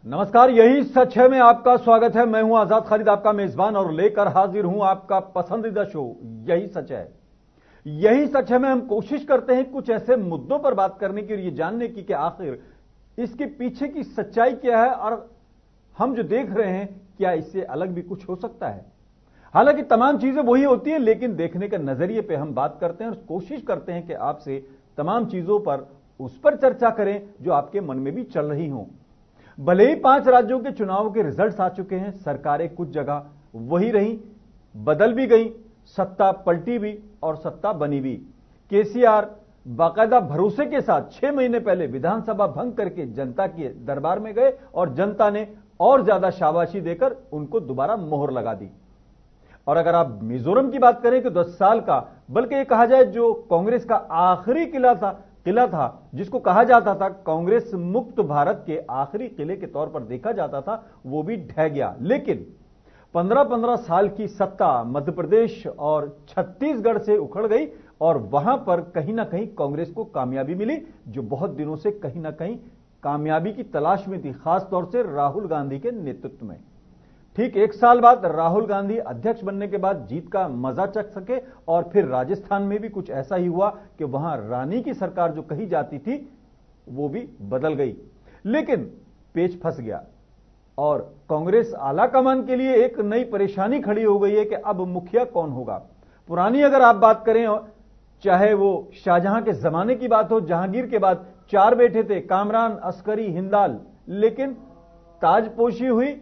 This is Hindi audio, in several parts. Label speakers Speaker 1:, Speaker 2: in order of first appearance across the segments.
Speaker 1: नमस्कार, यही सच है में आपका स्वागत है। मैं हूं आजाद खालिद, आपका मेजबान, और लेकर हाजिर हूं आपका पसंदीदा शो यही सच है। यही सच है में हम कोशिश करते हैं कुछ ऐसे मुद्दों पर बात करने की और ये जानने की कि आखिर इसके पीछे की सच्चाई क्या है और हम जो देख रहे हैं क्या इससे अलग भी कुछ हो सकता है। हालांकि तमाम चीजें वही होती है, लेकिन देखने के नजरिए पे हम बात करते हैं और कोशिश करते हैं कि आपसे तमाम चीजों पर उस पर चर्चा करें जो आपके मन में भी चल रही हों। भले ही 5 राज्यों के चुनाव के रिजल्ट्स आ चुके हैं, सरकारें कुछ जगह वही रही, बदल भी गई, सत्ता पलटी भी और सत्ता बनी भी। केसीआर बाकायदा भरोसे के साथ 6 महीने पहले विधानसभा भंग करके जनता के दरबार में गए और जनता ने और ज्यादा शाबाशी देकर उनको दोबारा मोहर लगा दी। और अगर आप मिजोरम की बात करें तो 10 साल का, बल्कि ये कहा जाए जो कांग्रेस का आखिरी किला था, जिसको कहा जाता था कांग्रेस मुक्त भारत के आखिरी किले के तौर पर देखा जाता था, वो भी ढह गया। लेकिन 15-15 साल की सत्ता मध्य प्रदेश और छत्तीसगढ़ से उखड़ गई और वहां पर कहीं ना कहीं कांग्रेस को कामयाबी मिली, जो बहुत दिनों से कहीं ना कहीं कामयाबी की तलाश में थी, खास तौर से राहुल गांधी के नेतृत्व में। ठीक 1 साल बाद राहुल गांधी अध्यक्ष बनने के बाद जीत का मजा चख सके और फिर राजस्थान में भी कुछ ऐसा ही हुआ कि वहां रानी की सरकार जो कही जाती थी वो भी बदल गई। लेकिन पेच फंस गया और कांग्रेस आलाकमान के लिए एक नई परेशानी खड़ी हो गई है कि अब मुखिया कौन होगा। पुरानी अगर आप बात करें, चाहे वो शाहजहां के जमाने की बात हो, जहांगीर के बाद 4 बेटे थे, कामरान, अस्करी, हिंदाल, लेकिन ताजपोशी हुई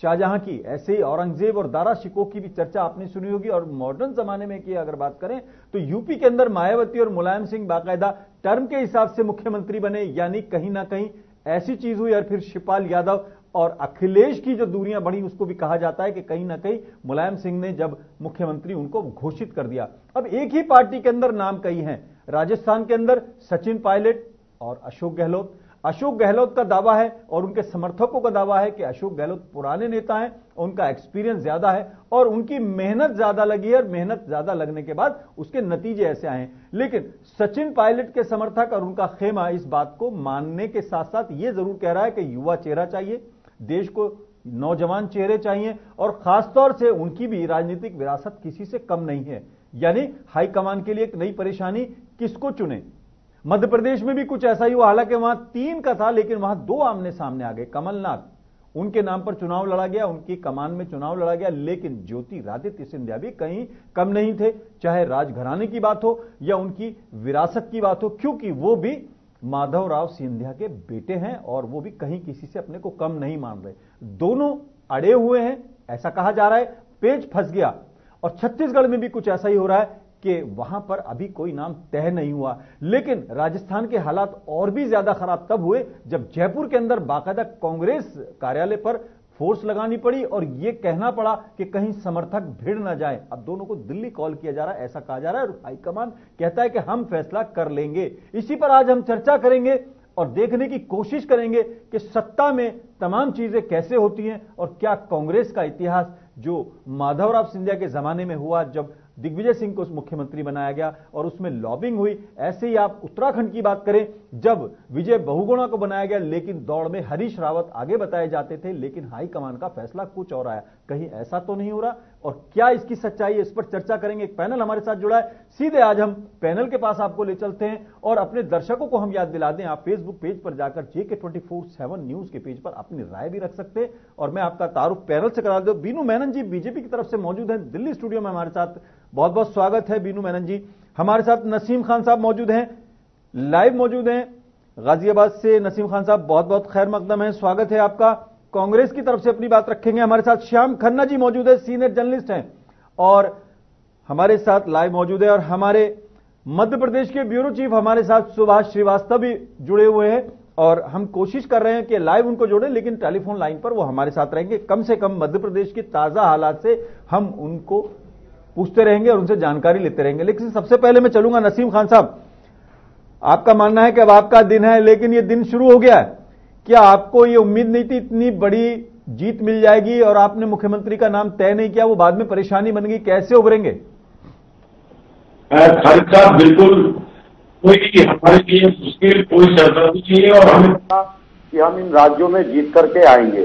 Speaker 1: शाहजहां की। ऐसे ही औरंगजेब और दारा शिकोह की भी चर्चा आपने सुनी होगी। और मॉडर्न जमाने में की अगर बात करें तो यूपी के अंदर मायावती और मुलायम सिंह बाकायदा टर्म के हिसाब से मुख्यमंत्री बने, यानी कहीं ना कहीं ऐसी चीज हुई। और फिर शिवपाल यादव और अखिलेश की जो दूरियां बढ़ी, उसको भी कहा जाता है कि कहीं ना कहीं मुलायम सिंह ने जब मुख्यमंत्री उनको घोषित कर दिया। अब एक ही पार्टी के अंदर नाम कई हैं। राजस्थान के अंदर सचिन पायलट और अशोक गहलोत। अशोक गहलोत का दावा है और उनके समर्थकों का दावा है कि अशोक गहलोत पुराने नेता हैं, उनका एक्सपीरियंस ज्यादा है और उनकी मेहनत ज्यादा लगी है और मेहनत ज्यादा लगने के बाद उसके नतीजे ऐसे आए हैं। लेकिन सचिन पायलट के समर्थक और उनका खेमा इस बात को मानने के साथ साथ यह जरूर कह रहा है कि युवा चेहरा चाहिए, देश को नौजवान चेहरे चाहिए और खासतौर से उनकी भी राजनीतिक विरासत किसी से कम नहीं है। यानी हाईकमान के लिए एक नई परेशानी, किसको चुने। मध्य प्रदेश में भी कुछ ऐसा ही हुआ। हालांकि वहां 3 का था, लेकिन वहां 2 आमने सामने आ गए। कमलनाथ, उनके नाम पर चुनाव लड़ा गया, उनकी कमान में चुनाव लड़ा गया, लेकिन ज्योतिरादित्य सिंधिया भी कहीं कम नहीं थे, चाहे राजघराने की बात हो या उनकी विरासत की बात हो, क्योंकि वो भी माधवराव सिंधिया के बेटे हैं और वो भी कहीं किसी से अपने को कम नहीं मान रहे। दोनों अड़े हुए हैं, ऐसा कहा जा रहा है, पेच फंस गया। और छत्तीसगढ़ में भी कुछ ऐसा ही हो रहा है कि वहां पर अभी कोई नाम तय नहीं हुआ। लेकिन राजस्थान के हालात और भी ज्यादा खराब तब हुए जब जयपुर के अंदर बाकायदा कांग्रेस कार्यालय पर फोर्स लगानी पड़ी और यह कहना पड़ा कि कहीं समर्थक भिड़ ना जाए। अब दोनों को दिल्ली कॉल किया जा रहा है, ऐसा कहा जा रहा है, और हाईकमान कहता है कि हम फैसला कर लेंगे। इसी पर आज हम चर्चा करेंगे और देखने की कोशिश करेंगे कि सत्ता में तमाम चीजें कैसे होती हैं और क्या कांग्रेस का इतिहास जो माधवराव सिंधिया के जमाने में हुआ, जब दिग्विजय सिंह को मुख्यमंत्री बनाया गया और उसमें लॉबिंग हुई, ऐसे ही आप उत्तराखंड की बात करें जब विजय बहुगुणा को बनाया गया, लेकिन दौड़ में हरीश रावत आगे बताए जाते थे, लेकिन हाईकमान का फैसला कुछ और आया। कहीं ऐसा तो नहीं हो रहा और क्या इसकी सच्चाई है, इस पर चर्चा करेंगे। एक पैनल हमारे साथ जुड़ा है, सीधे आज हम पैनल के पास आपको ले चलते हैं और अपने दर्शकों को हम याद दिला दें, आप फेसबुक पेज पर जाकर JK24/7 न्यूज के पेज पर अपनी राय भी रख सकते हैं। और मैं आपका तारुफ पैनल से करा दूं, बीनू मेनन जी बीजेपी की तरफ से मौजूद हैं दिल्ली स्टूडियो में हमारे साथ। बहुत बहुत स्वागत है बीनू मेनन जी। हमारे साथ नसीम खान साहब मौजूद हैं, लाइव मौजूद हैं गाजियाबाद से। नसीम खान साहब बहुत बहुत खैर मकदम है, स्वागत है आपका। कांग्रेस की तरफ से अपनी बात रखेंगे। हमारे साथ श्याम खन्ना जी मौजूद है, सीनियर जर्नलिस्ट हैं और हमारे साथ लाइव मौजूद है। और हमारे मध्य प्रदेश के ब्यूरो चीफ हमारे साथ सुभाष श्रीवास्तव भी जुड़े हुए हैं और हम कोशिश कर रहे हैं कि लाइव उनको जोड़ें, लेकिन टेलीफोन लाइन पर वो हमारे साथ रहेंगे। कम से कम मध्य प्रदेश के ताजा हालात से हम उनको पूछते रहेंगे और उनसे जानकारी लेते रहेंगे। लेकिन सबसे पहले मैं चलूंगा नसीम खान साहब, आपका मानना है कि अब आपका दिन है, लेकिन ये दिन शुरू हो गया है, क्या आपको ये उम्मीद नहीं थी इतनी बड़ी जीत मिल जाएगी और आपने मुख्यमंत्री का नाम तय नहीं किया, वो बाद में परेशानी बन गई, कैसे उभरेंगे?
Speaker 2: खालिद साहब, बिल्कुल कोई हमारे लिए मुश्किल कोई चर्चा नहीं चाहिए और हमें कि हम इन राज्यों में जीत करके आएंगे।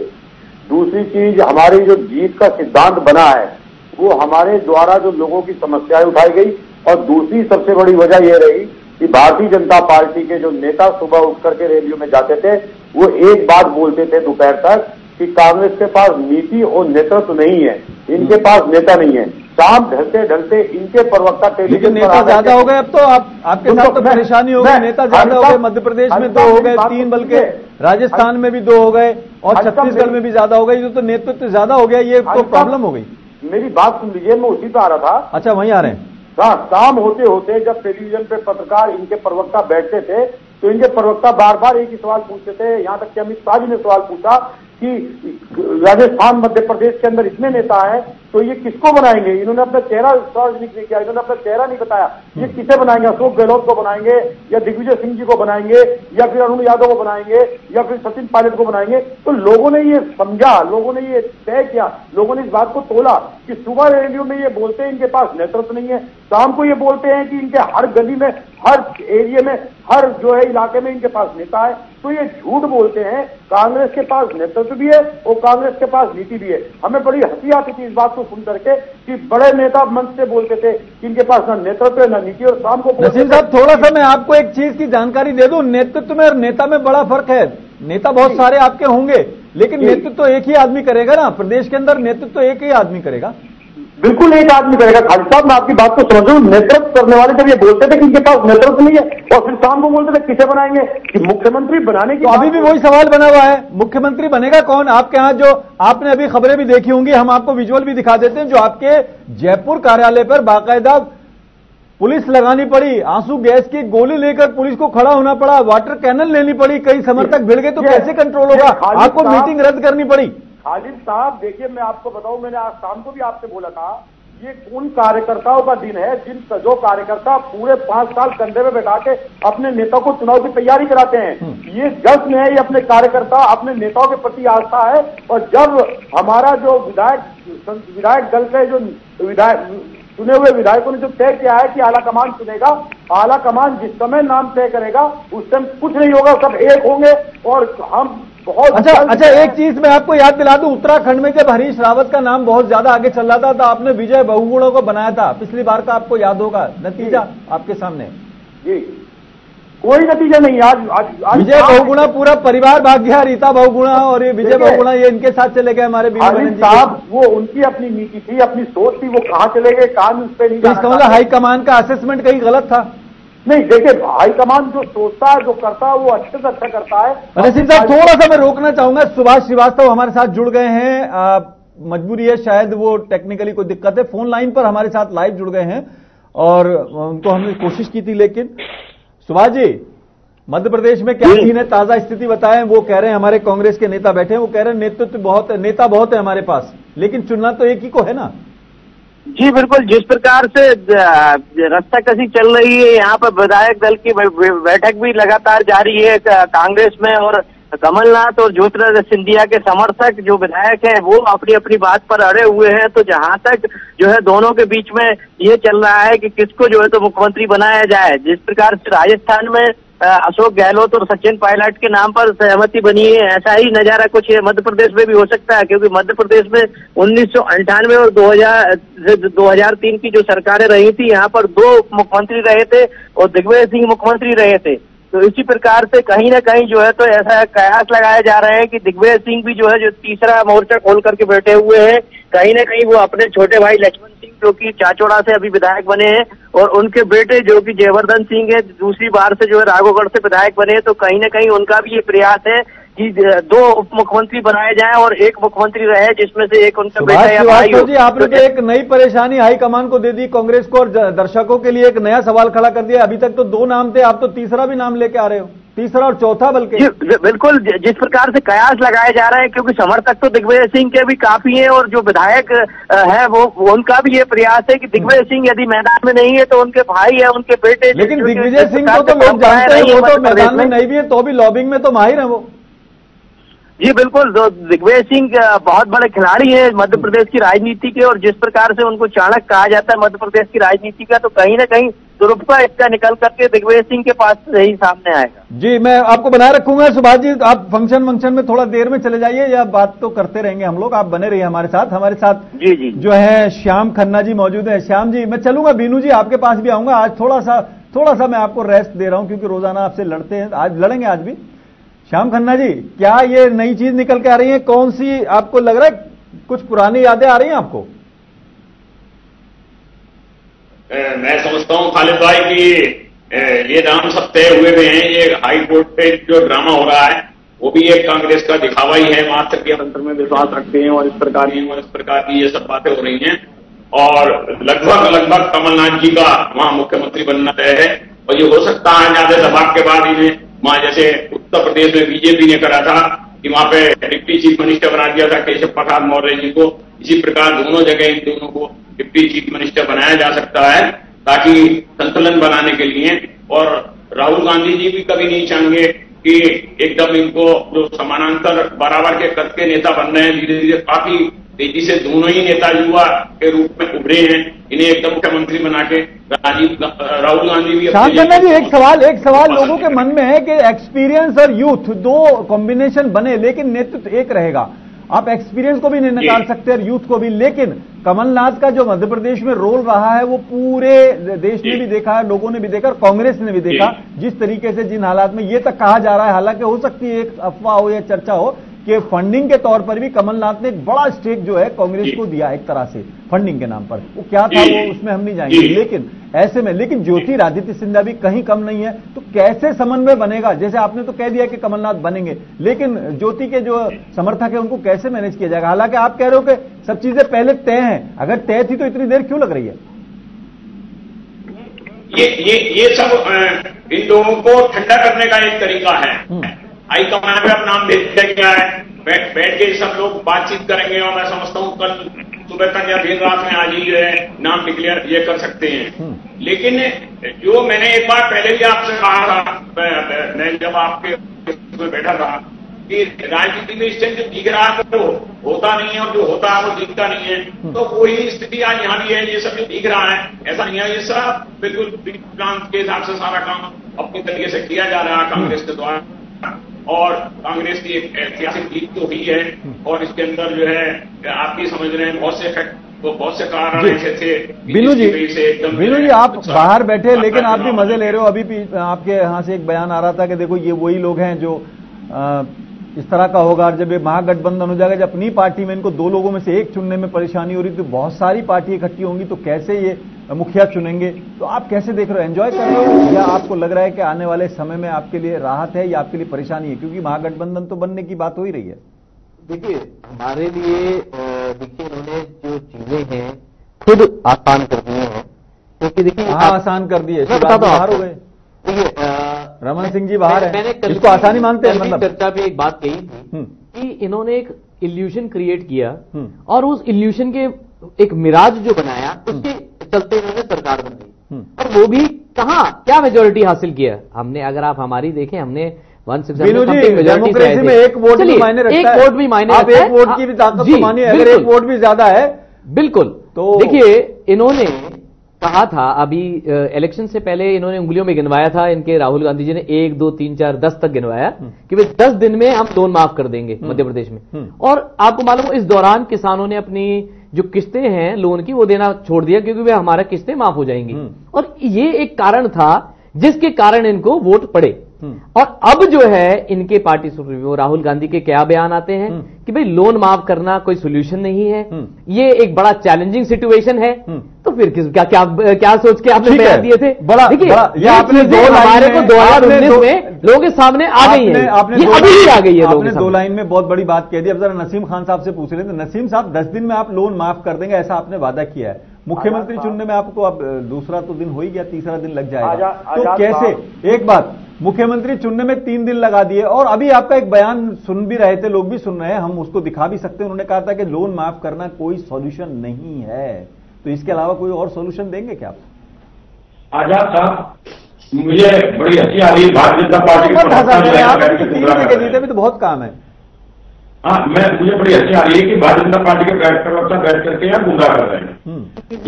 Speaker 2: दूसरी चीज, हमारी जो जीत का सिद्धांत बना है वो हमारे द्वारा जो लोगों की समस्याएं उठाई गई, और दूसरी सबसे बड़ी वजह यह रही कि भारतीय जनता पार्टी के जो नेता सुबह उठ करके रैलियों में जाते थे वो एक बात बोलते थे दोपहर तक कि कांग्रेस के पास नीति और नेतृत्व नहीं है, इनके पास नेता नहीं है। शाम ढलते ढलते इनके प्रवक्ता
Speaker 1: लेकिन नेता ज्यादा हो गए। अब तो आपके साथ तो परेशानी हो गई, नेता ज्यादा हो गए। मध्य प्रदेश में 2 हो गए, 3 बल्कि राजस्थान में भी 2 हो गए, और छत्तीसगढ़ में भी ज्यादा हो गए। तो नेतृत्व ज्यादा हो गया, ये तो प्रॉब्लम हो गई।
Speaker 2: मेरी बात सुन लीजिए, मैं उसी पे आ रहा था।
Speaker 1: अच्छा, वहीं आ रहे हैं।
Speaker 2: हाँ, शाम होते होते जब टेलीविजन पे पत्रकार इनके प्रवक्ता बैठते थे तो इनके प्रवक्ता बार बार एक ही सवाल पूछते थे। यहां तक कि अमित शाह जी ने सवाल पूछा कि राजस्थान मध्य प्रदेश के अंदर इतने नेता हैं तो ये किसको बनाएंगे। इन्होंने अपना चेहरा सार्वजनिक नहीं किया, इन्होंने अपना चेहरा नहीं बताया। ये किसे बनाएंगे? अशोक गहलोत को बनाएंगे, या दिग्विजय सिंह जी को बनाएंगे, या फिर अरुण यादव को बनाएंगे, या फिर सचिन पायलट को बनाएंगे। तो लोगों ने ये समझा, लोगों ने ये तय किया, लोगों ने इस बात को तोला कि सुबह रैलियों में ये बोलते हैं इनके पास नेतृत्व नहीं है, शाम को ये बोलते हैं कि इनके हर गली में, हर एरिया में, हर जो है इलाके में इनके पास नेता है। तो ये झूठ बोलते हैं। कांग्रेस के पास नेतृत्व भी है और कांग्रेस के पास नीति भी है। हमें बड़ी हंसी आती थी इस बात को सुन करके कि बड़े नेता मंच से बोलते थे कि इनके पास ना नेतृत्व है ना नीति, और शाम को
Speaker 1: नसीम साहब, थोड़ा सा मैं आपको एक चीज की जानकारी दे दूं। नेतृत्व में और नेता में बड़ा फर्क है। नेता बहुत सारे आपके होंगे, लेकिन नेतृत्व तो एक ही आदमी करेगा ना। प्रदेश के अंदर नेतृत्व तो एक ही आदमी करेगा।
Speaker 2: बिल्कुल एक आदमी करेगा। खालिद साहब, मैं आपकी बात को समझ हूं। नेतृत्व करने वाले जब ये बोलते थे कि इनके पास नेतृत्व नहीं है, और फिर शाम को बोलते थे किसे बनाएंगे, कि मुख्यमंत्री बनाने की।
Speaker 1: तो अभी भी वही सवाल बना हुआ है, मुख्यमंत्री बनेगा कौन? आपके यहाँ जो आपने अभी खबरें भी देखी होंगी, हम आपको विजुअल भी दिखा देते हैं, जो आपके जयपुर कार्यालय पर बाकायदा पुलिस लगानी पड़ी, आंसू गैस की गोली लेकर पुलिस को खड़ा होना पड़ा, वाटर कैनन लेनी पड़ी, कई समर्थक भिड़ गए। तो कैसे कंट्रोल होगा? आपको मीटिंग रद्द करनी पड़ी।
Speaker 2: खालिद साहब, देखिए मैं आपको बताऊं, मैंने आज शाम को भी आपसे बोला था, ये उन कार्यकर्ताओं का दिन है जो कार्यकर्ता पूरे 5 साल कंधे में बैठा के अपने नेता को चुनाव की तैयारी कराते हैं। ये जश्न है, ये अपने कार्यकर्ता, अपने नेताओं के प्रति आस्था है। और जब हमारा जो विधायक दल के जो चुने हुए विधायकों ने जो तय किया है कि आला कमान चुनेगा, आला कमान जिस समय नाम तय करेगा उस समय कुछ नहीं होगा, सब एक होंगे। और हम बहुत
Speaker 1: अच्छा, एक चीज मैं आपको याद दिला दूं, उत्तराखंड में जब हरीश रावत का नाम बहुत ज्यादा आगे चल रहा था तो आपने विजय बहुगुणा को बनाया था पिछली बार का, आपको याद होगा। नतीजा आपके सामने जी,
Speaker 2: कोई नतीजा नहीं। आज
Speaker 1: विजय बहुगुणा पूरा परिवार भाग गया, रीता बहुगुणा और ये विजय बहुगुणा, ये इनके साथ चले गए हमारे
Speaker 2: साहब। वो उनकी अपनी नीति थी, अपनी सोच थी, वो कहां चले गए, कहां उस पर नहीं।
Speaker 1: इसका मतलब हाईकमान का असेसमेंट कहीं गलत था?
Speaker 2: नहीं, देखिए हाईकमान जो सोचता है, जो करता है, वो अच्छे से अच्छा करता है।
Speaker 1: नसीम साहब, थोड़ा सा मैं रोकना चाहूंगा। सुभाष श्रीवास्तव हमारे साथ जुड़ गए हैं, मजबूरी है शायद, वो टेक्निकली कोई दिक्कत है, फोन लाइन पर हमारे साथ लाइव जुड़ गए हैं और उनको हमने कोशिश की थी। लेकिन सुभाष जी, मध्य प्रदेश में क्या सीन है, ताजा स्थिति बताएं। वो कह रहे हैं, हमारे कांग्रेस के नेता बैठे हैं, वो कह रहे हैं नेतृत्व बहुत है, नेता बहुत है हमारे पास, लेकिन चुनना तो एक ही को है ना।
Speaker 3: जी बिल्कुल, जिस प्रकार से रस्साकसी चल रही है, यहाँ पर विधायक दल की बैठक भी लगातार जारी है कांग्रेस में, और कमलनाथ और ज्योतिरादित्य सिंधिया के समर्थक जो विधायक हैं वो अपनी अपनी बात पर अड़े हुए हैं। तो जहां तक जो है दोनों के बीच में ये चल रहा है कि किसको जो है तो मुख्यमंत्री बनाया जाए। जिस प्रकार से राजस्थान में अशोक गहलोत और सचिन पायलट के नाम पर सहमति बनी है, ऐसा ही नजारा कुछ मध्य प्रदेश में भी हो सकता है, क्योंकि मध्य प्रदेश में 1998 और 2003 की जो सरकारें रही थी, यहाँ पर 2 मुख्यमंत्री रहे थे और दिग्विजय सिंह मुख्यमंत्री रहे थे। तो इसी प्रकार से कहीं ना कहीं जो है तो ऐसा कयास लगाए जा रहे हैं कि दिग्विजय सिंह भी जो है जो तीसरा मोर्चा खोल करके बैठे हुए हैं, कहीं ना कहीं वो अपने छोटे भाई लक्ष्मण सिंह जो कि चाचौड़ा से अभी विधायक बने हैं, और उनके बेटे जो कि जयवर्धन सिंह है, दूसरी बार से जो है राघवगढ़ से विधायक बने हैं। तो कहीं ना कहीं उनका भी ये प्रयास है कि 2 उप मुख्यमंत्री बनाए जाएं और एक मुख्यमंत्री रहे जिसमें से एक उनका बेटा या भाई हो।
Speaker 1: जी, आपने तो एक नई परेशानी हाईकमान को दे दी कांग्रेस को, और दर्शकों के लिए एक नया सवाल खड़ा कर दिया। अभी तक तो 2 नाम थे, आप तो तीसरा भी नाम लेके आ रहे हो, तीसरा और चौथा बल्कि।
Speaker 3: बिल्कुल, जिस प्रकार से कयास लगाए जा रहे हैं, क्योंकि समर्थक तो दिग्विजय सिंह के भी काफी हैं, और जो विधायक है वो उनका भी ये प्रयास है कि दिग्विजय सिंह यदि मैदान में नहीं है तो उनके भाई है, उनके बेटे।
Speaker 1: लेकिन दिग्विजय सिंह को तो लोग जानते हैं, वो तो मैदान में नहीं भी है तो भी लॉबिंग में तो माहिर है वो।
Speaker 3: जी बिल्कुल, तो दिग्विजय सिंह बहुत बड़े खिलाड़ी हैं मध्य प्रदेश की राजनीति के, और जिस प्रकार से उनको चाणक्य कहा जाता है मध्य प्रदेश की राजनीति का, तो कहीं ना कहीं दुरुपयोग इसका निकल करके दिग्विजय सिंह के पास यही सामने आएगा।
Speaker 1: जी, मैं आपको बनाए रखूंगा। सुभाष जी, आप फंक्शन में थोड़ा देर में चले जाइए, या बात तो करते रहेंगे हम लोग, आप बने रहिए हमारे साथ।
Speaker 3: जी जी
Speaker 1: जो है श्याम खन्ना जी मौजूद है। श्याम जी, मैं चलूंगा, बीनू जी आपके पास भी आऊंगा। आज थोड़ा सा मैं आपको रेस्ट दे रहा हूं, क्योंकि रोजाना आपसे लड़ते हैं, आज लड़ेंगे आज भी। श्याम खन्ना जी, क्या ये नई चीज निकल के आ रही है? कौन सी आपको लग रहा है? कुछ पुरानी यादें आ रही हैं आपको?
Speaker 4: मैं समझता हूं खालिद भाई कि ये नाम सब तय हुए हुए हैं। ये हाई कोर्ट पे जो ड्रामा हो रहा है वो भी एक कांग्रेस का दिखावा ही है, मात्र के तंत्र में विश्वास रखते हैं और इस प्रकार की ये सब बातें हो रही हैं। और लगभग कमलनाथ जी का वहां मुख्यमंत्री बनना तय है, और ये हो सकता है ज्यादा दबाव के बाद इन्हें वहां, जैसे उत्तर प्रदेश में बीजेपी ने करा था कि वहां पे डिप्टी चीफ मिनिस्टर बना दिया था केशव प्रसाद मौर्य जी को, इसी प्रकार दोनों जगह इन दोनों को डिप्टी चीफ मिनिस्टर बनाया जा सकता है, ताकि संतुलन बनाने के लिए। और राहुल गांधी जी भी कभी नहीं चाहेंगे कि एकदम इनको जो समानांतर बराबर के कद के नेता बन रहे हैं, धीरे धीरे काफी तेजी से दोनों ही नेता युवा के रूप में उभरे हैं, इन्हें एकदम मुख्यमंत्री बना के राहुल गांधी भी।
Speaker 1: श्याम खन्ना जी, एक सवाल लोगों के मन में है कि एक्सपीरियंस और यूथ दो कॉम्बिनेशन बने, लेकिन नेतृत्व एक रहेगा। आप एक्सपीरियंस को भी नहीं निकाल सकते और यूथ को भी, लेकिन कमलनाथ का जो मध्य प्रदेश में रोल रहा है वो पूरे देश ने भी देखा है, लोगों ने भी देखा और कांग्रेस ने भी देखा, जिस तरीके से जिन हालात में ये तक कहा जा रहा है, हालांकि हो सकती है एक अफवाह हो या चर्चा हो कि फंडिंग के तौर पर भी कमलनाथ ने एक बड़ा स्टेक जो है कांग्रेस को दिया, एक तरह से फंडिंग के नाम पर। वो क्या था वो उसमें हम नहीं जाएंगे, लेकिन ऐसे में ज्योतिरादित्य सिंधिया भी कहीं कम नहीं है। तो कैसे समन्वय बनेगा? जैसे आपने तो कह दिया कि कमलनाथ बनेंगे, लेकिन ज्योति के जो समर्थक है उनको कैसे मैनेज किया जाएगा? हालांकि आप कह रहे हो कि सब चीजें पहले तय हैं, अगर तय थी तो इतनी देर क्यों लग रही है?
Speaker 4: ये सब इन लोगों को ठंडा करने का एक तरीका है। हाईकमान में अपना नाम भेज दिया गया है, बैठ के सब लोग बातचीत करेंगे, और मैं समझता हूं कल सुबह तक या देर रात में आज ही नाम डिक्लेयर ये कर सकते हैं। लेकिन जो मैंने एक बार पहले भी आपसे कहा था, मैं जब आपके में बैठा था, कि राजनीति में इस टाइम जो दिख रहा है वो होता नहीं है, और जो होता है वो दिखता नहीं है। तो वही स्थिति आज यहाँ भी है। ये सब जो दिख रहा है ऐसा नहीं है, ये सब बिल्कुल प्लान के हिसाब से सारा काम अपनी तरीके से किया जा रहा है कांग्रेस के द्वारा, और कांग्रेस की एक ऐतिहासिक जीत तो हुई है। और इसके अंदर जो है आप भी समझ रहे हैं बहुत से कारण ऐसे थे।
Speaker 1: बीनू जी आप बाहर बैठे, लेकिन आप भी मजे ले रहे हो। अभी भी आपके यहाँ से एक बयान आ रहा था कि देखो ये वही लोग हैं जो इस तरह का होगा, जब ये महागठबंधन हो जाएगा, जब अपनी पार्टी में इनको दो लोगों में से एक चुनने में परेशानी हो रही थी, बहुत सारी पार्टी इकट्ठी होंगी, तो कैसे ये मुखिया चुनेंगे? तो आप कैसे देख रहे हो? एंजॉय कर रहे हो, या आपको लग रहा है कि आने वाले समय में आपके लिए राहत है या आपके लिए परेशानी है? क्योंकि महागठबंधन तो बनने की बात हो ही रही है।
Speaker 5: देखिए, हमारे लिए देखिए इन्होंने जो चीजें हैं खुद आसान कर दी हैं, क्योंकि देखिए
Speaker 1: आसान कर दी है, बाहर हो गए। रमन सिंह जी बाहर है, इसको आसानी मानते हैं? मतलब
Speaker 5: चर्चा में एक बात कही थी कि इन्होंने एक इल्यूशन क्रिएट किया, और उस इल्यूशन के एक मिराज जो बनाया, उसके चलते इन्होंने सरकार बनाई, और वो भी कहां क्या मेजोरिटी हासिल किया हमने? अगर आप हमारी देखें, हमने 160
Speaker 1: डेमोक्रेसी में एक वोट भी मायने रखता है,
Speaker 5: एक वोट भी मायने
Speaker 1: रखता है। एक वोट की भी ताकत तो मानिए, अगर एक वोट भी ज्यादा है।
Speaker 5: बिल्कुल। तो देखिए, इन्होंने कहा था अभी इलेक्शन से पहले, इन्होंने उंगलियों में गिनवाया था, इनके राहुल गांधी जी ने 1 2 3 4 10 तक गिनवाया कि वे 10 दिन में हम लोन माफ कर देंगे मध्य प्रदेश में। और आपको मालूम हो, इस दौरान किसानों ने अपनी जो किस्तें हैं लोन की वो देना छोड़ दिया, क्योंकि वे हमारा किस्तें माफ हो जाएंगी। और ये एक कारण था जिसके कारण इनको वोट पड़े। और अब जो है इनके पार्टी सुप्रीमो राहुल गांधी के क्या बयान आते हैं कि भाई लोन माफ करना कोई सोल्यूशन नहीं है, ये एक बड़ा चैलेंजिंग सिचुएशन है। तो फिर क्या सोच के आपने बयान दिए थे? देखिए, आपने हमारे को 2019 में लोगों के सामने आ गई है, ये अभी ही आ गई है।
Speaker 1: आपने 2 लाइन में बहुत बड़ी बात कह दी। अब जरा नसीम खान साहब से पूछ रहे थे। नसीम साहब, 10 दिन में आप लोन माफ कर देंगे ऐसा आपने वादा किया है, मुख्यमंत्री चुनने में आपको अब दूसरा तो दिन हो ही गया, तीसरा दिन लग जाएगा, तो कैसे? एक बात, मुख्यमंत्री चुनने में 3 दिन लगा दिए, और अभी आपका एक बयान सुन भी रहे थे, लोग भी सुन रहे हैं, हम उसको दिखा भी सकते हैं। उन्होंने कहा था कि लोन माफ करना कोई सॉल्यूशन नहीं है, तो इसके अलावा कोई और सॉल्यूशन देंगे क्या आप?
Speaker 2: आजाद साहब, मुझे बड़ी हंसी आ रही है भारतीय जनता पार्टी
Speaker 1: आप 3 जगह जीते भी तो बहुत काम है।
Speaker 4: मुझे बड़ी हंसी आ रही है कि भारतीय जनता पार्टी के बैठ करके यहाँ गुमराह कर रहे हैं।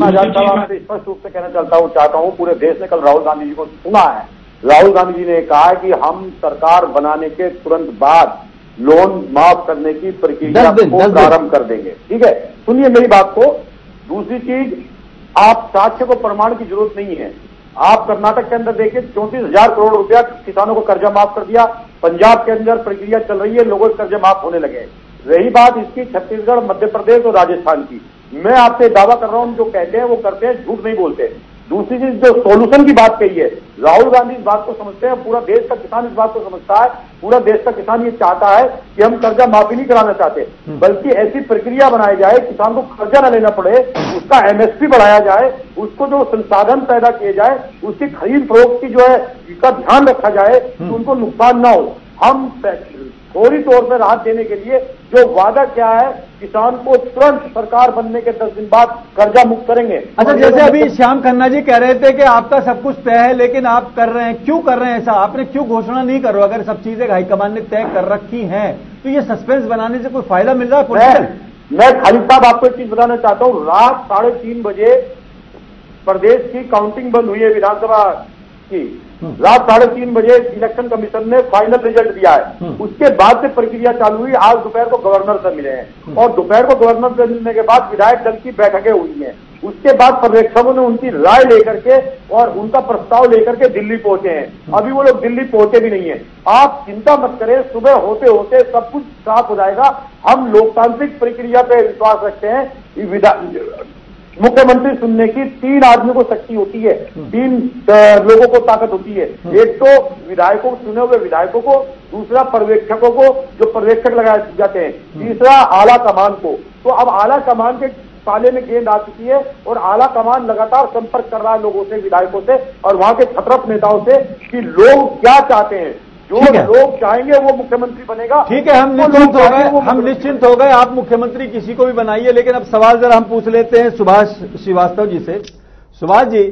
Speaker 2: आजाद साहब, मैं स्पष्ट रूप से कहना चाहता हूँ पूरे देश ने कल राहुल गांधी जी को सुना है। राहुल गांधी जी ने कहा कि हम सरकार बनाने के तुरंत बाद लोन माफ करने की प्रक्रिया को प्रारंभ कर देंगे। ठीक है, सुनिए मेरी बात को। दूसरी चीज, आप साक्ष्य को प्रमाण की जरूरत नहीं है। आप कर्नाटक के अंदर देखिए 34,000 करोड़ रुपया किसानों को कर्जा माफ कर दिया। पंजाब के अंदर प्रक्रिया चल रही है, लोगों के कर्जे माफ होने लगे। रही बात इसकी छत्तीसगढ़, मध्य प्रदेश और राजस्थान की, मैं आपसे दावा कर रहा हूं, जो कहते हैं वो करते हैं, झूठ नहीं बोलते। दूसरी चीज, जो सोल्यूशन की बात कही है, राहुल गांधी इस बात को समझते हैं, पूरा देश का किसान इस बात को समझता है। पूरा देश का किसान ये चाहता है कि हम कर्जा माफी नहीं कराना चाहते, बल्कि ऐसी प्रक्रिया बनाई जाए किसान को कर्जा न लेना पड़े, उसका एमएसपी बढ़ाया जाए, उसको जो संसाधन पैदा किए जाए, उसकी खरीद फरोख्त की जो है इसका ध्यान रखा जाए कि उनको नुकसान ना हो। हम फौरी तौर पर राहत देने के लिए जो वादा क्या है, किसान को तुरंत सरकार बनने के 10 दिन बाद कर्जा मुक्त करेंगे।
Speaker 1: अच्छा, जैसे अभी श्याम खन्ना जी कह रहे थे कि आपका सब कुछ तय है, लेकिन आप कर रहे हैं, क्यों कर रहे हैं ऐसा? आपने क्यों घोषणा नहीं कर रहे? अगर सब चीजें हाईकमान ने तय कर रखी हैं तो ये सस्पेंस बनाने से कोई फायदा मिल रहा है पॉलिटिकल?
Speaker 2: मैं खालिद साहब आपको एक चीज बताना चाहता हूँ। रात 3:30 बजे प्रदेश की काउंटिंग बंद हुई है विधानसभा की। रात 3:30 बजे इलेक्शन कमीशन ने फाइनल रिजल्ट दिया है। उसके बाद से प्रक्रिया चालू हुई। आज दोपहर को गवर्नर से मिले हैं और दोपहर को गवर्नर से मिलने के बाद विधायक दल की बैठकें हुई हैं। उसके बाद पर्यवेक्षकों ने उनकी राय लेकर के और उनका प्रस्ताव लेकर के दिल्ली पहुंचे हैं। अभी वो लोग दिल्ली पहुंचे भी नहीं है। आप चिंता मत करें, सुबह होते होते सब कुछ साफ हो जाएगा। हम लोकतांत्रिक प्रक्रिया पे विश्वास रखते हैं। मुख्यमंत्री सुनने की 3 आदमी को शक्ति होती है, 3 लोगों को ताकत होती है। एक तो विधायकों, चुने हुए विधायकों को, दूसरा पर्यवेक्षकों को जो पर्यवेक्षक लगाए जाते हैं, तीसरा आला कमान को। तो अब आला कमान के पाले में गेंद आ चुकी है और आला कमान लगातार संपर्क कर रहा है लोगों से, विधायकों से और वहां के छत्रप नेताओं से कि लोग क्या चाहते हैं। जो लोग चाहेंगे वो मुख्यमंत्री बनेगा।
Speaker 1: ठीक है, हम निश्चिंत हो गए। आप मुख्यमंत्री किसी को भी बनाइए, लेकिन अब सवाल जरा हम पूछ लेते हैं सुभाष श्रीवास्तव जी से। सुभाष जी,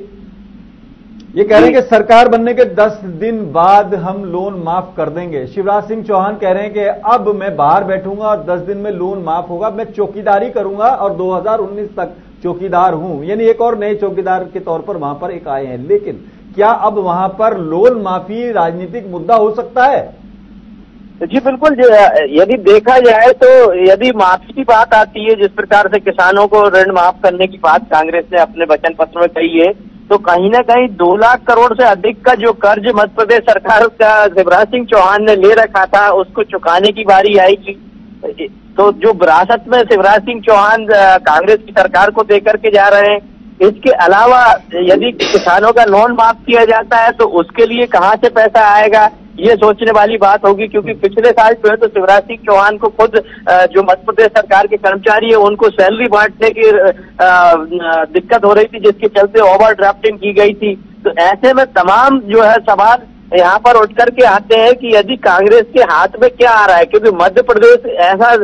Speaker 1: ये कह रहे हैं कि सरकार बनने के 10 दिन बाद हम लोन माफ कर देंगे। शिवराज सिंह चौहान कह रहे हैं कि अब मैं बाहर बैठूंगा और 10 दिन में लोन माफ होगा, मैं चौकीदारी करूंगा और 2019 तक चौकीदार हूं, यानी एक और नए चौकीदार के तौर पर वहां पर एक आए हैं। लेकिन क्या अब वहां पर लोन माफी राजनीतिक मुद्दा हो सकता है?
Speaker 3: जी बिल्कुल। यदि देखा जाए तो यदि माफी की बात आती है, जिस प्रकार से किसानों को ऋण माफ करने की बात कांग्रेस ने अपने वचन पत्र में कही है, तो कहीं ना कहीं 2 लाख करोड़ से अधिक का जो कर्ज मध्य प्रदेश सरकार का शिवराज सिंह चौहान ने ले रखा था, उसको चुकाने की बारी आएगी। तो जो विरासत में शिवराज सिंह चौहान कांग्रेस की सरकार को देकर के जा रहे हैं, इसके अलावा यदि किसानों का लोन माफ किया जाता है तो उसके लिए कहां से पैसा आएगा, ये सोचने वाली बात होगी। क्योंकि पिछले साल जो है तो शिवराज सिंह चौहान को खुद जो मध्य प्रदेश सरकार के कर्मचारी है उनको सैलरी बांटने की दिक्कत हो रही थी, जिसके चलते ओवर ड्राफ्टिंग की गई थी। तो ऐसे में तमाम जो है सवाल यहाँ पर उठ करके आते हैं कि यदि कांग्रेस के हाथ में क्या आ रहा है, क्योंकि मध्य प्रदेश ऐसा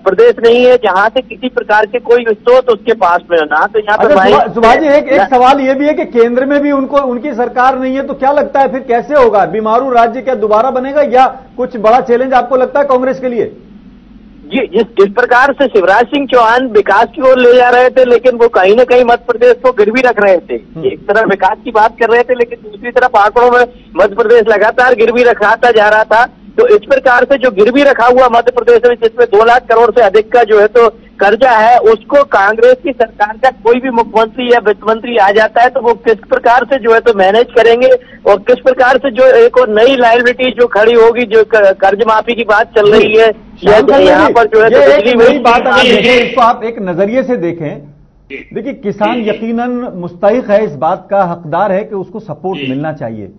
Speaker 3: प्रदेश नहीं है जहाँ से किसी प्रकार के कोई स्रोत उसके पास में ना। तो यहाँ पर
Speaker 1: सुभाष जी, एक सवाल ये भी है कि केंद्र में भी उनकी सरकार नहीं है, तो क्या लगता है फिर कैसे होगा? बीमारू राज्य क्या दोबारा बनेगा या कुछ बड़ा चैलेंज आपको लगता है कांग्रेस के लिए?
Speaker 3: जी, जिस प्रकार से शिवराज सिंह चौहान विकास की ओर ले जा रहे थे, लेकिन वो कहीं ना कहीं मध्य प्रदेश को गिरवी रख रहे थे। एक तरफ विकास की बात कर रहे थे, लेकिन दूसरी तरफ आंकड़ों में मध्य प्रदेश लगातार गिरवी रखाता जा रहा था। तो इस प्रकार से जो गिरवी रखा हुआ मध्य प्रदेश में, जिसमें 2 लाख करोड़ से अधिक का जो है तो कर्जा है, उसको कांग्रेस की सरकार का कोई भी मुख्यमंत्री या वित्त मंत्री आ जाता है तो वो किस प्रकार से जो है तो मैनेज करेंगे और किस प्रकार से जो एक और नई लायबिलिटी जो खड़ी होगी, जो कर्ज माफी की बात चल रही है यहाँ पर जो है तो
Speaker 1: नई बात इसको आप एक नजरिए से देखें। देखिए, किसान यकीनन मुस्तहिक है, इस बात का हकदार है कि उसको सपोर्ट मिलना चाहिए,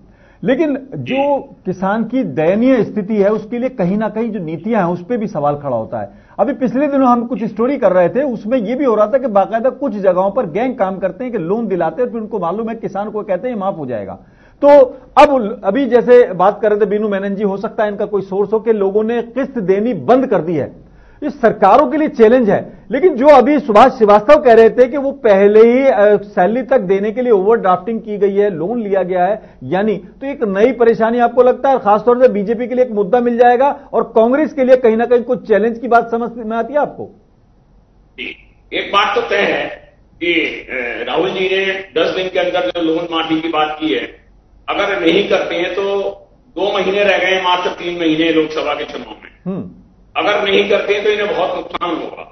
Speaker 1: लेकिन जो किसान की दयनीय स्थिति है उसके लिए कहीं ना कहीं जो नीतियां हैं उस पर भी सवाल खड़ा होता है। अभी पिछले दिनों हम कुछ स्टोरी कर रहे थे, उसमें यह भी हो रहा था कि बाकायदा कुछ जगहों पर गैंग काम करते हैं कि लोन दिलाते हैं, फिर उनको मालूम है किसान को कहते हैं माफ हो जाएगा। तो अब अभी जैसे बात कर रहे थे बीनू मेनन जी, हो सकता है इनका कोई सोर्स हो कि लोगों ने किस्त देनी बंद कर दी है, इस सरकारों के लिए चैलेंज है। लेकिन जो अभी सुभाष श्रीवास्तव कह रहे थे कि वो पहले ही सैलरी तक देने के लिए ओवरड्राफ्टिंग की गई है, लोन लिया गया है, यानी तो एक नई परेशानी आपको लगता है, खासतौर से बीजेपी के लिए एक मुद्दा मिल जाएगा और कांग्रेस के लिए कहीं ना कहीं कुछ चैलेंज की बात समझ में आती है आपको?
Speaker 4: एक बात तो तय है कि राहुल जी ने 10 दिन के अंदर जो लोन माफी की बात की है, अगर नहीं करते हैं तो 2 महीने रह गए, मात्र 3 महीने लोकसभा के चुनाव में। अगर नहीं करते हैं तो इन्हें बहुत नुकसान होगा।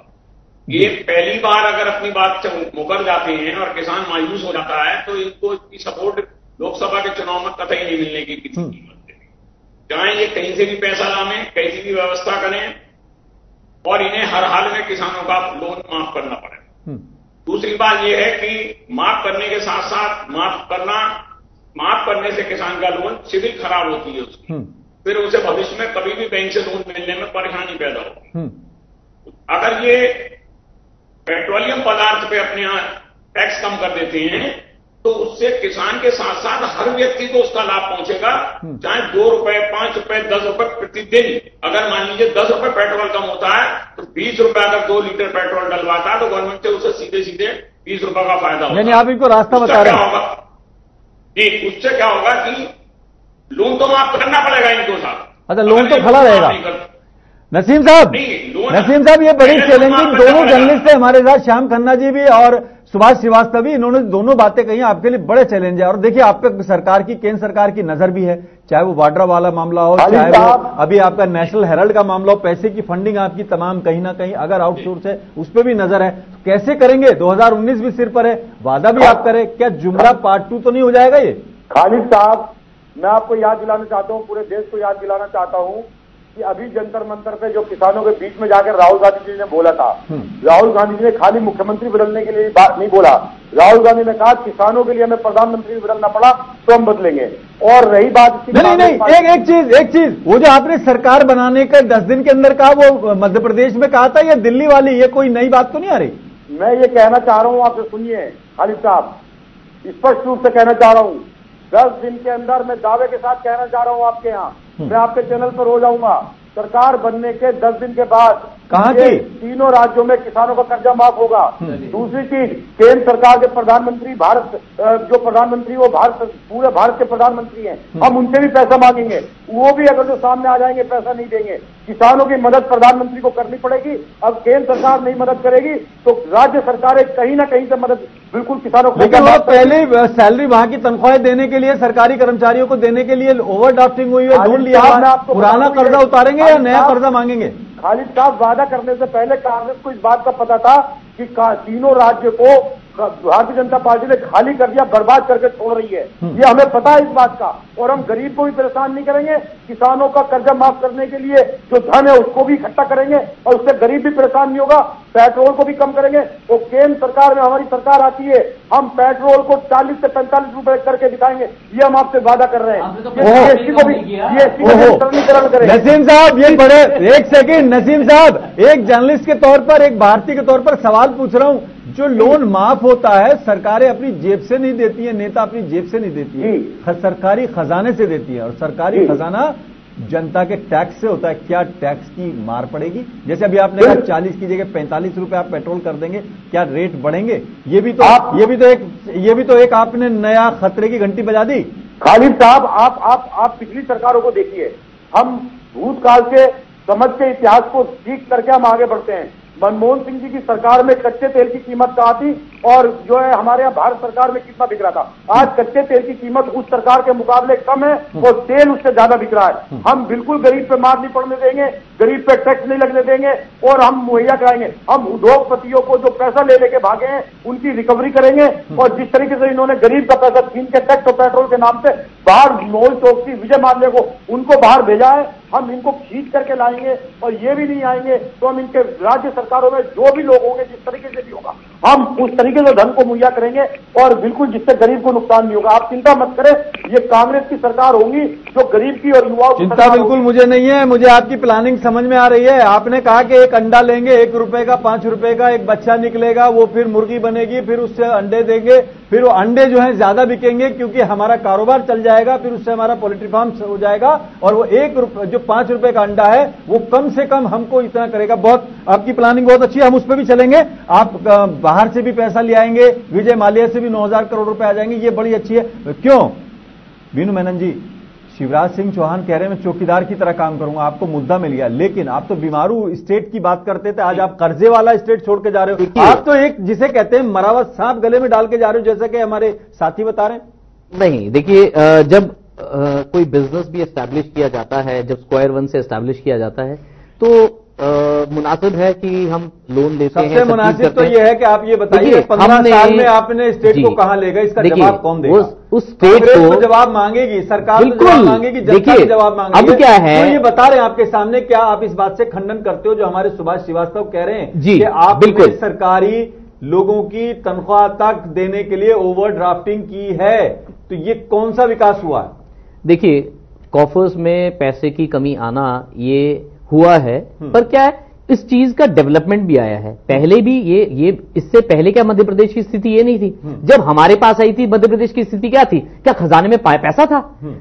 Speaker 4: ये पहली बार अगर अपनी बात से मुकर जाते हैं और किसान मायूस हो जाता है तो इनको इसकी सपोर्ट लोकसभा के चुनाव में कतई नहीं मिलने की किसी कीमत पे। चाहे ये कहीं से भी पैसा लाएं, कैसी भी व्यवस्था करें और इन्हें हर हाल में किसानों का लोन माफ करना पड़े। दूसरी बात यह है कि माफ करने के साथ साथ माफ करने से किसान का लोन सिविल खराब होती है उसकी, फिर उसे भविष्य में कभी भी बैंक से लोन मिलने में परेशानी पैदा होगी। अगर ये पेट्रोलियम पदार्थ पे अपने यहां टैक्स कम कर देते हैं तो उससे किसान के साथ साथ हर व्यक्ति को उसका लाभ पहुंचेगा, चाहे 2 रुपए, 5 रुपए, 10 रुपए प्रतिदिन। अगर मान लीजिए 10 रुपए पेट्रोल कम होता है तो 20 रुपए अगर 2 लीटर पेट्रोल डलवाता है तो गवर्नमेंट से उसे सीधे सीधे 20 रुपए का फायदा होगा।
Speaker 1: यानी आप इनको रास्ता बता रहे हैं?
Speaker 4: जी, उससे क्या होगा कि लोन तो माफ करना पड़ेगा इनको साहब।
Speaker 1: अच्छा, लोन तो खड़ा रहेगा। नसीम साहब, ये बड़ी चैलेंजिंग दोनों जर्नलिस्ट है हमारे साथ, श्याम खन्ना जी भी और सुभाष श्रीवास्तव भी, इन्होंने दोनों बातें कही, आपके लिए बड़े चैलेंज है। और देखिए, आप पे सरकार की, केंद्र सरकार की नजर भी है, चाहे वो वाड्रा वाला मामला हो, चाहे वो अभी आपका नेशनल हेराल्ड का मामला हो, पैसे की फंडिंग आपकी तमाम कहीं ना कहीं अगर आउटसोर्स है उस पर भी नजर है। कैसे करेंगे? 2019 भी सिर पर है, वादा भी आप करें, क्या जुमला पार्ट 2 तो नहीं हो जाएगा ये?
Speaker 2: खालिद साहब, मैं आपको याद दिलाना चाहता हूं, पूरे देश को याद दिलाना चाहता हूं कि अभी जंतर मंतर पे जो किसानों के बीच में जाकर राहुल गांधी जी ने बोला था, राहुल गांधी जी ने खाली मुख्यमंत्री बदलने के लिए बात नहीं बोला। राहुल गांधी ने कहा किसानों के लिए हमें प्रधानमंत्री बदलना पड़ा तो हम बदलेंगे। और रही बात
Speaker 1: नहीं, एक चीज वो जो आपने सरकार बनाने का 10 दिन के अंदर कहा, वो मध्य प्रदेश में कहा था या दिल्ली वाली, ये कोई नई बात तो नहीं आ रही?
Speaker 2: मैं ये कहना चाह रहा हूं, आपसे सुनिए खालिद साहब, स्पष्ट रूप से कहना चाह रहा हूं, 10 दिन के अंदर मैं दावे के साथ कहना चाह रहा हूं आपके यहाँ, मैं आपके चैनल पर हो जाऊंगा, सरकार बनने के 10 दिन के बाद
Speaker 1: कहां की
Speaker 2: तीनों राज्यों में किसानों का कर्जा माफ होगा। दूसरी चीज, केंद्र सरकार के प्रधानमंत्री, जो प्रधानमंत्री वो पूरे भारत के प्रधानमंत्री हैं, हम उनसे भी पैसा मांगेंगे, वो भी अगर जो सामने आ जाएंगे पैसा नहीं देंगे। किसानों की मदद प्रधानमंत्री को करनी पड़ेगी। अब केंद्र सरकार नहीं मदद करेगी तो राज्य सरकारें कहीं ना कहीं से मदद बिल्कुल किसानों को।
Speaker 1: लेकिन वो पहले सैलरी वहां की तनख्वाहें देने के लिए, सरकारी कर्मचारियों को देने के लिए ओवरड्राफ्टिंग हुई है, लोन लिया, पुराना कर्जा उतारेंगे या नया कर्जा मांगेंगे?
Speaker 2: खालिद साहब, वादा करने से पहले कांग्रेस को इस बात का पता था कि तीनों राज्य को भारतीय जनता पार्टी ने खाली कर दिया, बर्बाद करके छोड़ रही है, ये हमें पता है इस बात का। और हम गरीब को भी परेशान नहीं करेंगे, किसानों का कर्जा माफ करने के लिए जो धन है उसको भी इकट्ठा करेंगे और उससे गरीब भी परेशान नहीं होगा। पेट्रोल को भी कम करेंगे। वो केंद्र सरकार में हमारी सरकार आती है, हम पेट्रोल को 40 से 45 रुपए करके दिखाएंगे, ये हम आपसे वादा कर रहे हैं। जीएसटी को भी सरलीकरण करें।
Speaker 1: नसीम साहब, ये बड़े, एक सेकेंड नसीम साहब, एक जर्नलिस्ट के तौर पर, एक भारतीय के तौर पर सवाल पूछ रहा हूं, जो लोन माफ होता है सरकारें अपनी जेब से नहीं देती है, नेता अपनी जेब से नहीं देती है, सरकारी खजाने से देती है, और सरकारी खजाना जनता के टैक्स से होता है। क्या टैक्स की मार पड़ेगी? जैसे अभी आपने कहा 40 की जगह 45 रुपए आप पेट्रोल कर देंगे, क्या रेट बढ़ेंगे? ये भी तो एक आपने नया खतरे की घंटी बजा दी।
Speaker 2: खालिद साहब, आप पिछली सरकारों को देखिए, हम भूतकाल के समझ के इतिहास को सीख करके हम आगे बढ़ते हैं। मनमोहन सिंह जी की सरकार में कच्चे तेल की कीमत कहाँ थी और जो है हमारे यहाँ भारत सरकार में कितना बिक रहा था? आज कच्चे तेल की कीमत उस सरकार के मुकाबले कम है और तेल उससे ज्यादा बिक रहा है। हम बिल्कुल गरीब पे मार नहीं पड़ने देंगे, गरीब पे टैक्स नहीं लगने देंगे और हम मुहैया कराएंगे। हम उद्योगपतियों को जो पैसा ले लेके भागे हैं उनकी रिकवरी करेंगे और जिस तरीके से इन्होंने गरीब का पैसा छीन के टैक्स और पेट्रोल के नाम से बाहर मोल चौकसी विजय माल्या को उनको बाहर भेजा है, हम इनको खींच करके लाएंगे और ये भी नहीं आएंगे तो हम इनके राज्य सरकारों में जो भी लोग होंगे जिस तरीके से भी होगा हम उस तरीके तरीके से धन को मुहैया करेंगे और बिल्कुल जिससे गरीब को नुकसान नहीं होगा। आप चिंता मत करें, ये कांग्रेस की सरकार होगी जो गरीब की और युवाओं की
Speaker 1: चिंता बिल्कुल मुझे नहीं है, मुझे आपकी प्लानिंग समझ में आ रही है। आपने कहा कि एक अंडा लेंगे 1 रुपए का, 5 रुपए का, एक बच्चा निकलेगा, वो फिर मुर्गी बनेगी, फिर उससे अंडे देंगे, फिर वो अंडे जो है ज्यादा बिकेंगे क्योंकि हमारा कारोबार चल जाएगा, फिर उससे हमारा पोल्ट्री फार्म हो जाएगा और वो 1 रुपए जो 5 रुपए का अंडा है वो कम से कम हमको इतना करेगा। बहुत आपकी प्लानिंग बहुत अच्छी है, हम उस पर भी चलेंगे। आप बाहर से भी पैसा ले आएंगे, विजय माल्या से भी 9,000 करोड़ रुपए आ जाएंगे, ये बड़ी अच्छी है। क्यों बीनू मेनन जी, शिवराज सिंह चौहान कह रहे हैं मैं चौकीदार की तरह काम करूंगा, आपको मुद्दा मिल गया, लेकिन आप तो बीमारू स्टेट की बात करते थे, आज आप कर्जे वाला स्टेट छोड़ के जा रहे हो। आप तो एक जिसे कहते हैं मरावा सांप गले में डाल के जा रहे हो, जैसा कि हमारे साथी बता रहे हैं।
Speaker 5: नहीं, देखिए जब कोई बिजनेस भी एस्टैब्लिश किया जाता है, जब स्क्वायर 1 से एस्टैब्लिश किया जाता है तो मुनासिब है कि हम लोन लेते हैं।
Speaker 1: सबसे मुनासिब तो ये है कि आप ये बताइए 15 साल में आपने स्टेट को कहां ले गए, इसका जवाब कौन देगा?
Speaker 5: उस स्टेट को
Speaker 1: जवाब मांगेगी सरकार, जवाब मांगेगी, जनता को जवाब मांगेगी।
Speaker 5: अब क्या है,
Speaker 1: तो ये बता रहे हैं आपके सामने, क्या आप इस बात से खंडन करते हो जो हमारे सुभाष श्रीवास्तव कह रहे हैं
Speaker 5: जी,
Speaker 1: कि आप
Speaker 5: बिल्कुल
Speaker 1: सरकारी लोगों की तनख्वाह तक देने के लिए ओवर ड्राफ्टिंग की है, तो ये कौन सा विकास हुआ?
Speaker 5: देखिए, कॉफर्स में पैसे की कमी आना ये हुआ है, पर क्या है इस चीज का डेवलपमेंट भी आया है। पहले भी ये इससे पहले क्या मध्य प्रदेश की स्थिति ये नहीं थी। जब हमारे पास आई थी मध्य प्रदेश की स्थिति क्या थी? क्या खजाने में पैसा था?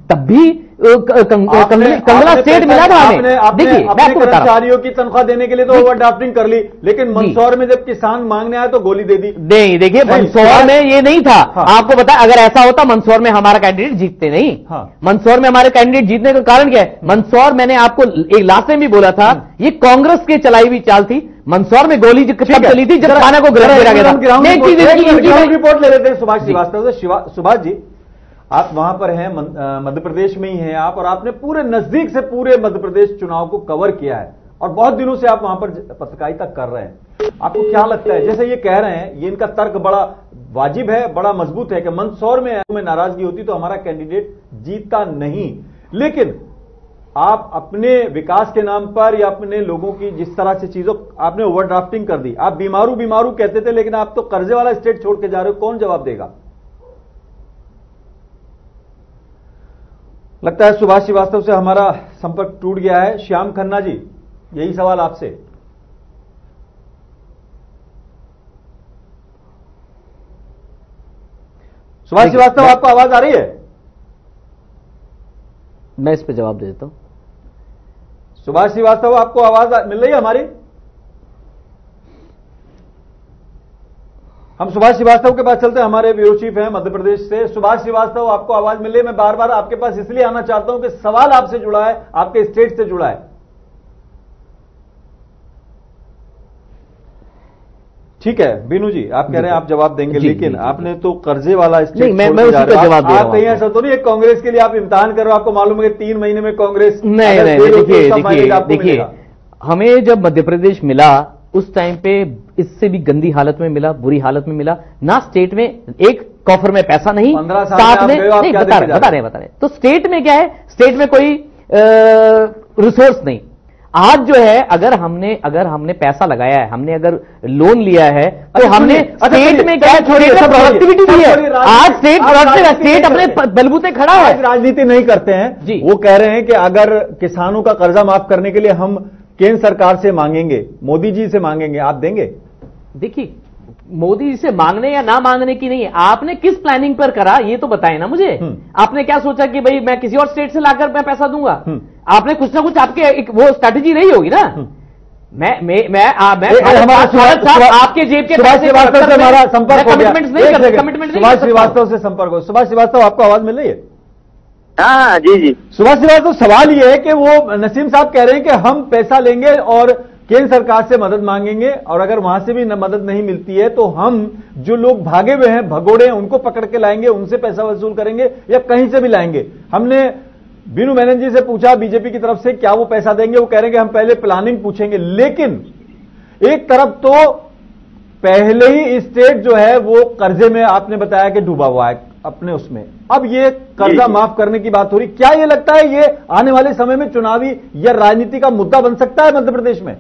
Speaker 5: तब भी कंगला स्टेट मिला था हमें। देखिए, मैं आपको बता रहा हूं,
Speaker 1: कर्मचारियों की तनख्वाह देने के लिए तो ओवर ड्राफ्टिंग कर ली, लेकिन मंदसौर में जब किसान मांगने आए तो गोली दे दी।
Speaker 5: नहीं, देखिए मंदसौर में ये नहीं था। आपको पता, अगर ऐसा होता मंदसौर में हमारा कैंडिडेट जीतते नहीं। मंदसौर में हमारे कैंडिडेट जीतने का कारण क्या है? मंदसौर, मैंने आपको एक लास्ट टाइम भी बोला था, ये कांग्रेस के चलाई हुई चाल थी। मंदसौर में गोली कब चली थी? जब थाना को गिरा गया था।
Speaker 1: ग्राउंड रिपोर्ट ले लेते हैं सुभाष श्रीवास्तव से। सुभाष जी, आप वहां पर हैं, मध्य प्रदेश में ही हैं आप, और आपने पूरे नजदीक से पूरे मध्य प्रदेश चुनाव को कवर किया है और बहुत दिनों से आप वहां पर पत्रकारिता कर रहे हैं। आपको क्या लगता है, जैसे ये कह रहे हैं, ये इनका तर्क बड़ा वाजिब है, बड़ा मजबूत है कि मंदसौर में नाराजगी होती तो हमारा कैंडिडेट जीतता नहीं, लेकिन आप अपने विकास के नाम पर या अपने लोगों की जिस तरह से चीजों आपने ओवर ड्राफ्टिंग कर दी, आप बीमारू कहते थे, लेकिन आप तो कर्जे वाला स्टेट छोड़ के जा रहे हो, कौन जवाब देगा? लगता है सुभाष श्रीवास्तव से हमारा संपर्क टूट गया है। श्याम खन्ना जी, यही सवाल आपसे। सुभाष श्रीवास्तव, आपको आवाज आ रही है?
Speaker 5: मैं इस पे जवाब दे देता हूं।
Speaker 1: सुभाष श्रीवास्तव, आपको आवाज मिल रही है हमारी? हम सुभाष श्रीवास्तव के पास चलते हैं, हमारे ब्यूरो चीफ हैं मध्य प्रदेश से। सुभाष श्रीवास्तव, आपको आवाज मिल रही है? मैं बार बार आपके पास इसलिए आना चाहता हूं कि सवाल आपसे जुड़ा है, आपके स्टेट से जुड़ा है। ठीक है बीनू जी, आप कह रहे हैं आप जवाब देंगे, लेकिन आपने तो कर्जे वाला स्टेट
Speaker 5: मैं उसी का जवाब दे रहा हूं।
Speaker 1: आप कहीं ऐसा तो नहीं है कांग्रेस के लिए आप इम्तिहान कर रहे हो? आपको मालूम है कि 3 महीने में कांग्रेस
Speaker 5: नहीं, देखिए हमें जब मध्य प्रदेश मिला उस टाइम पे इससे भी गंदी हालत में मिला, बुरी हालत में मिला ना। स्टेट में एक कॉफर में पैसा नहीं,
Speaker 1: 15 साल
Speaker 5: साथ में नहीं, बता रहे तो स्टेट में क्या है, स्टेट में कोई रिसोर्स नहीं। आज जो है, अगर हमने पैसा लगाया है, हमने अगर लोन लिया है, तो हमने स्टेट में क्या है, प्रोडक्टिविटी दी है। आज स्टेट अपने बलबूते खड़ा है।
Speaker 1: राजनीति नहीं करते हैं जी। वो कह रहे हैं कि अगर किसानों का कर्जा माफ करने के लिए हम केंद्र सरकार से मांगेंगे, मोदी जी से मांगेंगे, आप देंगे?
Speaker 5: देखिए, मोदी जी से मांगने या ना मांगने की नहीं है, आपने किस प्लानिंग पर करा ये तो बताएं ना मुझे। आपने क्या सोचा कि भाई मैं किसी और स्टेट से लाकर मैं पैसा दूंगा? आपने कुछ ना कुछ आपके एक वो स्ट्रैटेजी रही होगी ना। आपके जेब के
Speaker 1: सुभाष श्रीवास्तव से हमारा संपर्क हो गया।
Speaker 5: सुभाष
Speaker 1: श्रीवास्तव से संपर्क हो। सुभाष श्रीवास्तव, आपको आवाज मिल रही है?
Speaker 3: हाँ जी।
Speaker 1: सुभाष श्रीवास्तव, सवाल यह है कि वो नसीम साहब कह रहे हैं कि हम पैसा लेंगे और केंद्र सरकार से मदद मांगेंगे, और अगर वहां से भी मदद नहीं मिलती है तो हम जो लोग भागे हुए हैं, भगोड़े हैं, उनको पकड़ के लाएंगे, उनसे पैसा वसूल करेंगे या कहीं से भी लाएंगे। हमने बीनू मेनन जी से पूछा बीजेपी की तरफ से क्या वो पैसा देंगे, वो कह रहे हैं कि हम पहले प्लानिंग पूछेंगे। लेकिन एक तरफ तो पहले ही स्टेट जो है वो कर्जे में आपने बताया कि डूबा हुआ है अपने उसमें, अब ये कर्जा माफ करने की बात हो रही, क्या ये लगता है ये आने वाले समय में चुनावी या राजनीति का मुद्दा बन सकता है मध्य प्रदेश में?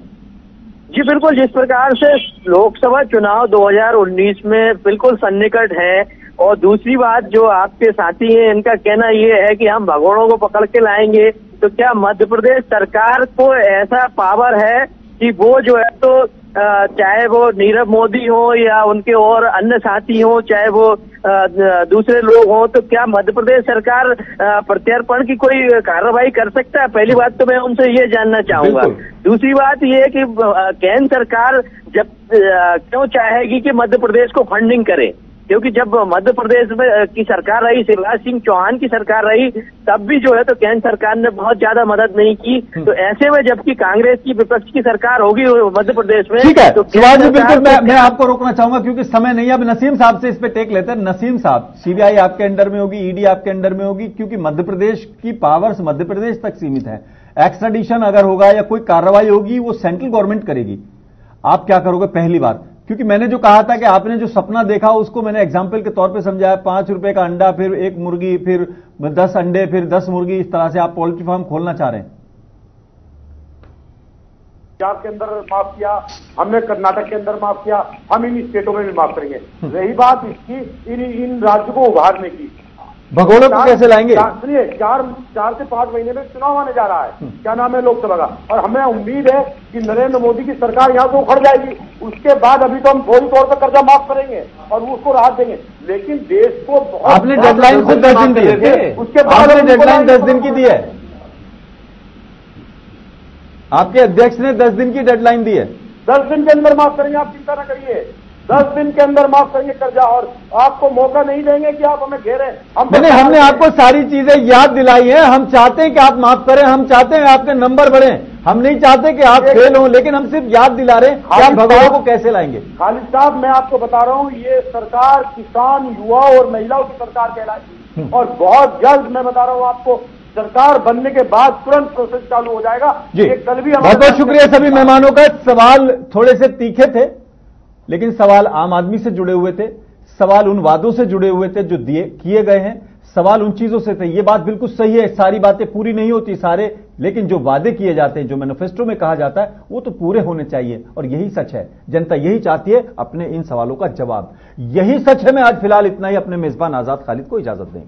Speaker 3: जी बिल्कुल, जिस प्रकार से लोकसभा चुनाव 2019 में बिल्कुल सन्निकट है, और दूसरी बात जो आपके साथी हैं इनका कहना ये है कि हम भगोड़ों को पकड़ के लाएंगे, तो क्या मध्य प्रदेश सरकार को ऐसा पावर है कि वो जो है तो चाहे वो नीरव मोदी हो या उनके और अन्य साथी हो, चाहे वो दूसरे लोग हों, तो क्या मध्य प्रदेश सरकार प्रत्यर्पण की कोई कार्रवाई कर सकता है? पहली बात तो मैं उनसे ये जानना चाहूंगा। दूसरी बात ये है कि केंद्र सरकार जब क्यों चाहेगी कि मध्य प्रदेश को फंडिंग करे, क्योंकि जब मध्य प्रदेश में की सरकार रही, शिवराज सिंह चौहान की सरकार रही, तब भी जो है तो केंद्र सरकार ने बहुत ज्यादा मदद नहीं की। तो ऐसे में जबकि कांग्रेस की विपक्ष की सरकार होगी मध्य प्रदेश में,
Speaker 1: ठीक है
Speaker 3: तो
Speaker 1: शिवाजी जी, बिल्कुल मैं आपको रोकना चाहूंगा क्योंकि समय नहीं है। अब नसीम साहब से इस पे टेक लेते हैं। नसीम साहब, सीबीआई आपके अंडर में होगी, ईडी आपके अंडर में होगी, क्योंकि मध्य प्रदेश की पावर्स मध्य प्रदेश तक सीमित है। एक्स्ट्राडिशन अगर होगा या कोई कार्रवाई होगी वो सेंट्रल गवर्नमेंट करेगी। आप क्या करोगे? पहली बात, क्योंकि मैंने जो कहा था कि आपने जो सपना देखा उसको मैंने एग्जाम्पल के तौर पे समझाया। 5 रुपए का अंडा, फिर 1 मुर्गी, फिर 10 अंडे, फिर 10 मुर्गी, इस तरह से आप पोल्ट्री फार्म खोलना चाह रहे हैं।
Speaker 2: पंजाब के अंदर माफ किया हमने, कर्नाटक के अंदर माफ किया, हम इन स्टेटों में भी माफ करेंगे। रही बात इसकी इन राज्यों को उभारने की,
Speaker 1: भगोड़ों को कैसे लाएंगे?
Speaker 2: सुनिए, 4 से 5 महीने में चुनाव आने जा रहा है, क्या नाम है, लोकसभा का, और हमें उम्मीद है कि नरेंद्र मोदी की सरकार यहाँ से उखड़ जाएगी। उसके बाद अभी तो हम फौरी तौर पर कर्जा माफ करेंगे और उसको राहत देंगे, लेकिन देश को
Speaker 1: आपने डेडलाइन खुद 10 दिन दिए थे, उसके बाद डेडलाइन 10 दिन की दी है। आपके अध्यक्ष ने 10 दिन की डेडलाइन दी है।
Speaker 2: 10 दिन के अंदर माफ करेंगे, आप चिंता न करिए। 10 दिन के अंदर माफ करेंगे कर्जा, और आपको मौका नहीं देंगे कि आप हमें घेरें।
Speaker 1: हमने आपको सारी चीजें याद दिलाई हैं। हम चाहते हैं कि आप माफ करें, हम चाहते हैं आपके नंबर बढ़े, हम नहीं चाहते कि आप फेल हों, लेकिन हम सिर्फ याद दिला रहे हैं कि आप भगवान को कैसे लाएंगे।
Speaker 2: खालिद साहब, मैं आपको बता रहा हूं, ये सरकार किसान, युवा और महिलाओं की सरकार कहलाएगी, और बहुत जल्द मैं बता रहा हूं आपको, सरकार बनने के बाद तुरंत प्रोसेस चालू हो जाएगा।
Speaker 1: जी,
Speaker 2: ये कल भी
Speaker 1: बहुत बहुत शुक्रिया सभी मेहमानों का। सवाल थोड़े से तीखे थे, लेकिन सवाल आम आदमी से जुड़े हुए थे, सवाल उन वादों से जुड़े हुए थे जो किए गए हैं, सवाल उन चीजों से थे। ये बात बिल्कुल सही है, सारी बातें पूरी नहीं होती सारे, लेकिन जो वादे किए जाते हैं, जो मैनिफेस्टो में कहा जाता है, वो तो पूरे होने चाहिए, और यही सच है। जनता यही चाहती है, अपने इन सवालों का जवाब। यही सच है। मैं आज फिलहाल इतना ही, अपने मेजबान आजाद खालिद को इजाजत दें।